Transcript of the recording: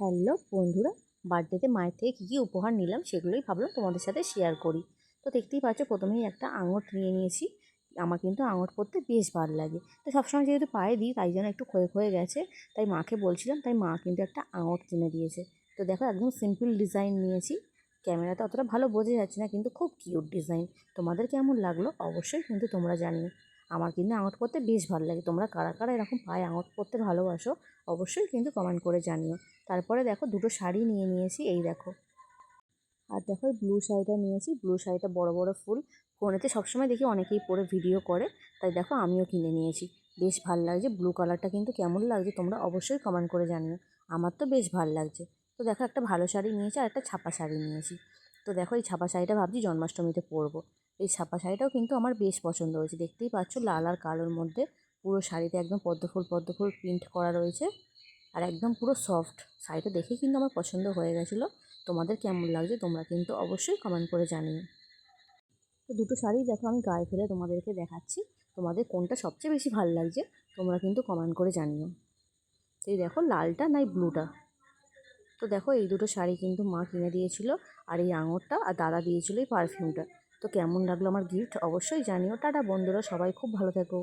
Hello বন্ধুরা, বার্থডেতে মায়ের থেকে কী কী উপহার নিলাম সেগুলোই ভাবলাম তোমাদের সাথে শেয়ার করি। তো দেখতেই পাচ্ছ, প্রথমেই একটা আঙট নিয়ে নিয়েছি। আমার কিন্তু আঙট পরতে বেশ ভালো লাগে, তো সবসময় যেহেতু পায়ে দিই তাই জন্য একটু ক্ষয়ে ক্ষয়ে গেছে। তাই মাকে বলছিলাম, তাই মা কিন্তু একটা আঙট কিনে দিয়েছে। তো দেখো, একদম সিম্পল ডিজাইন নিয়েছি। ক্যামেরাতে অতটা ভালো বোঝা যাচ্ছে না, কিন্তু খুব কিউট ডিজাইন। তোমাদের কেমন লাগলো অবশ্যই কিন্তু তোমরা জানিও। আমার কিন্তু আঙট পরতে বেশ ভালো লাগে। তোমরা কারা কারা এরকম পায়ে আঙট পরতে ভালোবাসো অবশ্যই কিন্তু কমেন্ট করে জানিও। তারপরে দেখো, দুটো শাড়ি নিয়ে নিয়েছি, এই দেখো। আর দেখো, এই ব্লু শাড়িটা নিয়েছি। ব্লু শাড়িটা বড় বড় ফুল, ফোনেতে সবসময় দেখি অনেকেই পরে ভিডিও করে, তাই দেখো আমিও কিনে নিয়েছি। বেশ ভালো লাগছে। ব্লু কালারটা কিন্তু কেমন লাগছে তোমরা অবশ্যই কমেন্ট করে জানিও। আমার তো বেশ ভালো লাগছে। তো দেখো, একটা ভালো শাড়ি নিয়েছি আর একটা ছাপা শাড়ি নিয়েছি। তো দেখো, এই ছাপা শাড়িটা ভাবছি জন্মাষ্টমীতে পরবো। এই ছাপা শাড়িটাও কিন্তু আমার বেশ পছন্দ হয়েছে। দেখতেই পাচ্ছ, লাল আর কালোর মধ্যে পুরো শাড়িতে একদম পদ্মফুল পদ্মফুল প্রিন্ট করা রয়েছে। আর একদম পুরো সফট শাড়িটা দেখেই কিন্তু আমার পছন্দ হয়ে গেছিলো। তোমাদের কেমন লাগছে তোমরা কিন্তু অবশ্যই কমেন্ট করে জানিও। তো দুটো শাড়ি দেখো আমি গায়ে ফেলে তোমাদেরকে দেখাচ্ছি। তোমাদের কোনটা সবচেয়ে বেশি ভালো লাগছে তোমরা কিন্তু কমেন্ট করে জানিও। এই দেখো, লালটা নাই ব্লুটা। তো দেখো, এই দুটো শাড়ি কিন্তু মা কিনে দিয়েছিল, আর এই আঙুরটা, আর দাদা দিয়েছিল এই পারফিউমটা। তো কেমন লাগলো আমার গিফট অবশ্যই জানিও। টাটা বন্ধুরা, সবাই খুব ভালো থেকো।